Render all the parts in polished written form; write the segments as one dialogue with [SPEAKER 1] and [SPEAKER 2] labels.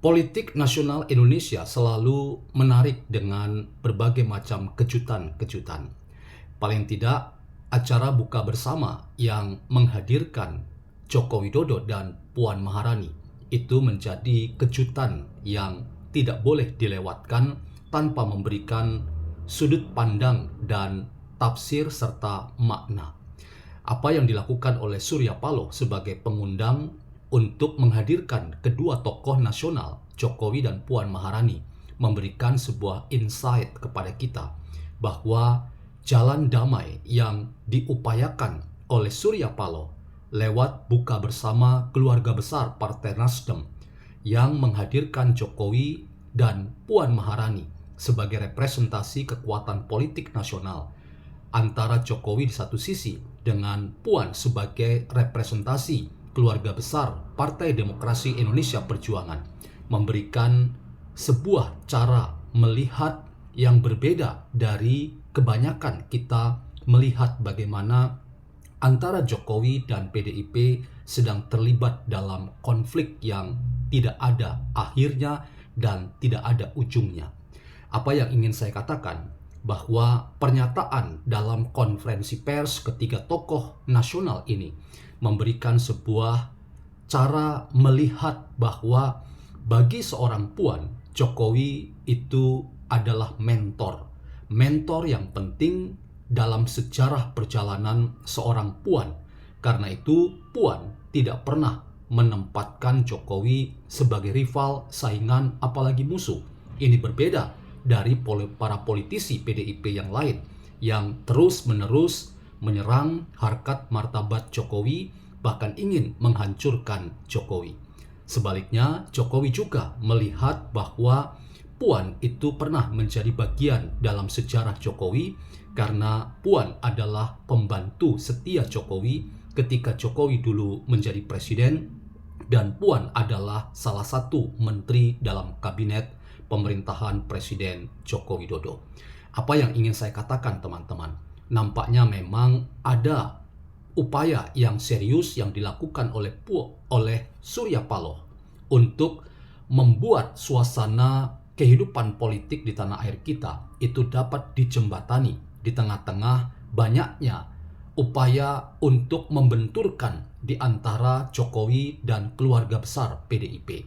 [SPEAKER 1] Politik nasional Indonesia selalu menarik dengan berbagai macam kejutan-kejutan. Paling tidak, acara buka bersama yang menghadirkan Joko Widodo dan Puan Maharani itu menjadi kejutan yang tidak boleh dilewatkan tanpa memberikan sudut pandang dan tafsir serta makna. Apa yang dilakukan oleh Surya Paloh sebagai pengundang untuk menghadirkan kedua tokoh nasional, Jokowi dan Puan Maharani, memberikan sebuah insight kepada kita bahwa jalan damai yang diupayakan oleh Surya Paloh lewat buka bersama keluarga besar Partai Nasdem yang menghadirkan Jokowi dan Puan Maharani sebagai representasi kekuatan politik nasional, antara Jokowi di satu sisi dengan Puan sebagai representasi keluarga besar Partai Demokrasi Indonesia Perjuangan, memberikan sebuah cara melihat yang berbeda dari kebanyakan kita melihat bagaimana antara Jokowi dan PDIP sedang terlibat dalam konflik yang tidak ada akhirnya dan tidak ada ujungnya. Apa yang ingin saya katakan? Bahwa pernyataan dalam konferensi pers ketiga tokoh nasional ini memberikan sebuah cara melihat bahwa bagi seorang Puan, Jokowi itu adalah mentor. Mentor yang penting dalam sejarah perjalanan seorang Puan. Karena itu, Puan tidak pernah menempatkan Jokowi sebagai rival, saingan, apalagi musuh. Ini berbeda dari para politisi PDIP yang lain yang terus-menerus menyerang harkat martabat Jokowi, bahkan ingin menghancurkan Jokowi. Sebaliknya, Jokowi juga melihat bahwa Puan itu pernah menjadi bagian dalam sejarah Jokowi karena Puan adalah pembantu setia Jokowi ketika Jokowi dulu menjadi presiden, dan Puan adalah salah satu menteri dalam kabinet pemerintahan Presiden Joko Widodo. Apa yang ingin saya katakan, teman-teman? Nampaknya memang ada upaya yang serius yang dilakukan oleh Surya Paloh untuk membuat suasana kehidupan politik di tanah air kita itu dapat dijembatani di tengah-tengah banyaknya upaya untuk membenturkan di antara Jokowi dan keluarga besar PDIP.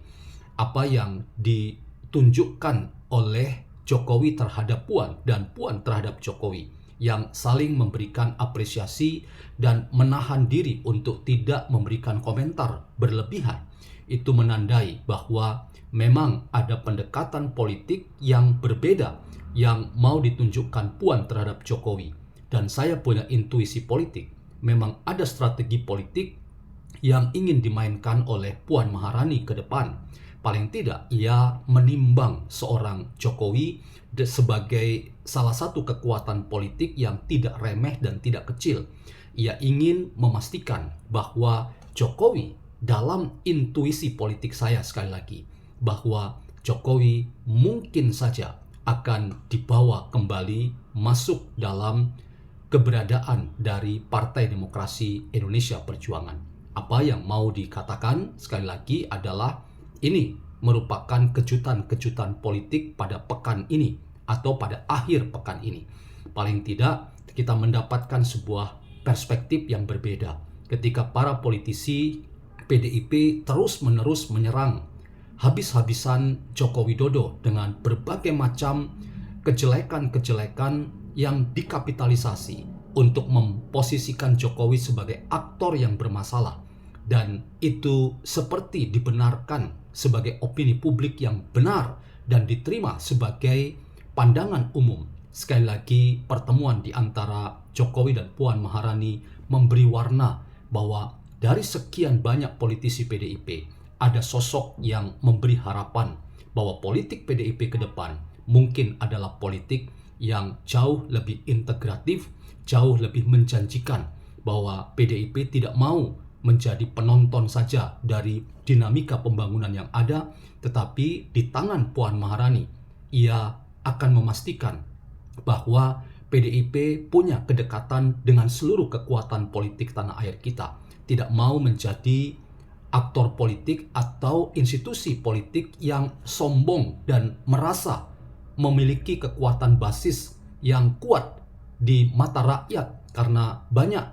[SPEAKER 1] Apa yang ditunjukkan oleh Jokowi terhadap Puan dan Puan terhadap Jokowi yang saling memberikan apresiasi dan menahan diri untuk tidak memberikan komentar berlebihan, itu menandai bahwa memang ada pendekatan politik yang berbeda yang mau ditunjukkan Puan terhadap Jokowi. Dan saya punya intuisi politik, memang ada strategi politik yang ingin dimainkan oleh Puan Maharani ke depan. Paling tidak ia menimbang seorang Jokowi sebagai salah satu kekuatan politik yang tidak remeh dan tidak kecil. Ia ingin memastikan bahwa Jokowi, dalam intuisi politik saya sekali lagi, bahwa Jokowi mungkin saja akan dibawa kembali masuk dalam keberadaan dari Partai Demokrasi Indonesia Perjuangan. Apa yang mau dikatakan sekali lagi adalah ini merupakan kejutan-kejutan politik pada pekan ini atau pada akhir pekan ini. Paling tidak kita mendapatkan sebuah perspektif yang berbeda ketika para politisi PDIP terus-menerus menyerang habis-habisan Joko Widodo dengan berbagai macam kejelekan-kejelekan yang dikapitalisasi untuk memposisikan Jokowi sebagai aktor yang bermasalah, dan itu seperti dibenarkan sebagai opini publik yang benar dan diterima sebagai pandangan umum. Sekali lagi, pertemuan di antara Jokowi dan Puan Maharani memberi warna bahwa dari sekian banyak politisi PDIP ada sosok yang memberi harapan bahwa politik PDIP ke depan mungkin adalah politik yang jauh lebih integratif, jauh lebih menjanjikan, bahwa PDIP tidak mau menjadi penonton saja dari dinamika pembangunan yang ada, tetapi di tangan Puan Maharani ia akan memastikan bahwa PDIP punya kedekatan dengan seluruh kekuatan politik tanah air kita, tidak mau menjadi aktor politik atau institusi politik yang sombong dan merasa memiliki kekuatan basis yang kuat di mata rakyat, karena banyak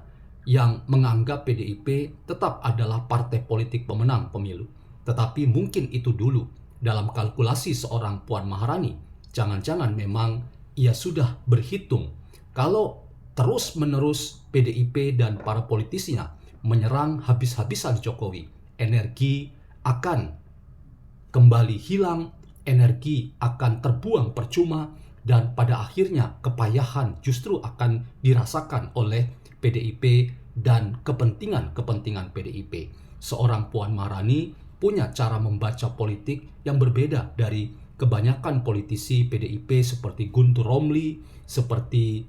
[SPEAKER 1] yang menganggap PDIP tetap adalah partai politik pemenang pemilu. Tetapi mungkin itu dulu dalam kalkulasi seorang Puan Maharani. Jangan-jangan memang ia sudah berhitung kalau terus-menerus PDIP dan para politisinya menyerang habis-habisan Jokowi, energi akan kembali hilang, energi akan terbuang percuma, dan pada akhirnya kepayahan justru akan dirasakan oleh PDIP dan kepentingan-kepentingan PDIP. Seorang Puan Maharani punya cara membaca politik yang berbeda dari kebanyakan politisi PDIP seperti Guntur Romli, seperti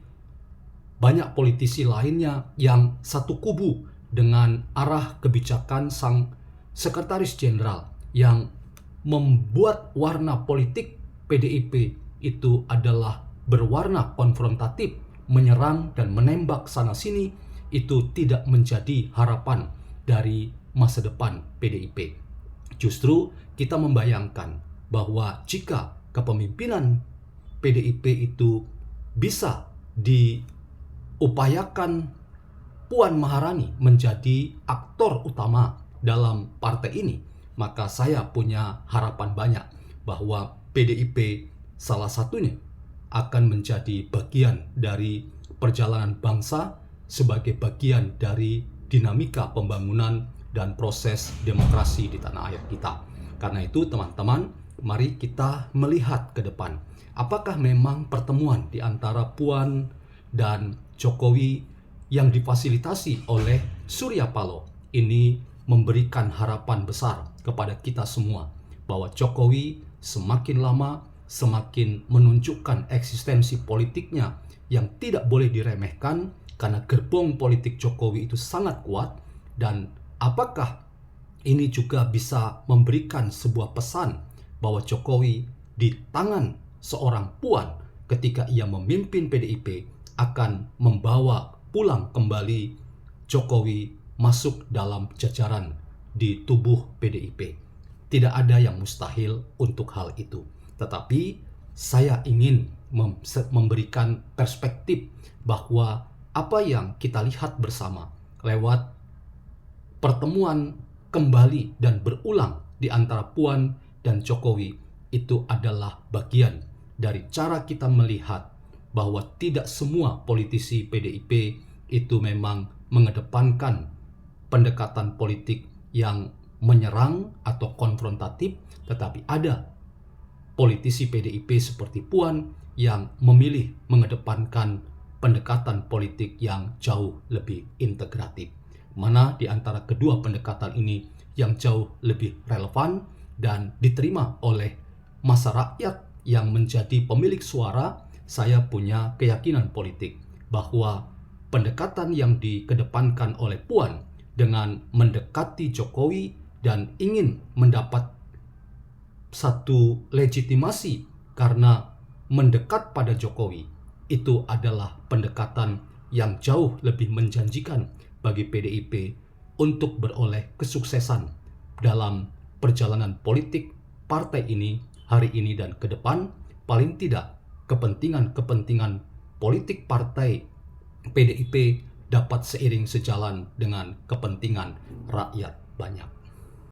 [SPEAKER 1] banyak politisi lainnya yang satu kubu dengan arah kebijakan sang sekretaris jenderal yang membuat warna politik PDIP itu adalah berwarna konfrontatif, menyerang dan menembak sana-sini. Itu tidak menjadi harapan dari masa depan PDIP. Justru kita membayangkan bahwa jika kepemimpinan PDIP itu bisa diupayakan Puan Maharani menjadi aktor utama dalam partai ini, maka saya punya harapan banyak bahwa PDIP salah satunya akan menjadi bagian dari perjalanan bangsa sebagai bagian dari dinamika pembangunan dan proses demokrasi di tanah air kita. Karena itu teman-teman, mari kita melihat ke depan. Apakah memang pertemuan di antara Puan dan Jokowi yang difasilitasi oleh Surya Paloh ini memberikan harapan besar kepada kita semua bahwa Jokowi semakin lama semakin menunjukkan eksistensi politiknya yang tidak boleh diremehkan, karena gerbong politik Jokowi itu sangat kuat. Dan apakah ini juga bisa memberikan sebuah pesan bahwa Jokowi di tangan seorang Puan ketika ia memimpin PDIP akan membawa pulang kembali Jokowi masuk dalam jajaran di tubuh PDIP. Tidak ada yang mustahil untuk hal itu. Tetapi saya ingin memberikan perspektif bahwa apa yang kita lihat bersama lewat pertemuan kembali dan berulang di antara Puan dan Jokowi itu adalah bagian dari cara kita melihat bahwa tidak semua politisi PDIP itu memang mengedepankan pendekatan politik yang menyerang atau konfrontatif, tetapi ada politisi PDIP seperti Puan yang memilih mengedepankan pendekatan politik yang jauh lebih integratif. Mana di antara kedua pendekatan ini yang jauh lebih relevan dan diterima oleh massa rakyat yang menjadi pemilik suara? Saya punya keyakinan politik bahwa pendekatan yang dikedepankan oleh Puan dengan mendekati Jokowi dan ingin mendapat satu legitimasi karena mendekat pada Jokowi, itu adalah pendekatan yang jauh lebih menjanjikan bagi PDIP untuk beroleh kesuksesan dalam perjalanan politik partai ini hari ini dan ke depan. Paling tidak kepentingan-kepentingan politik partai PDIP dapat seiring sejalan dengan kepentingan rakyat banyak.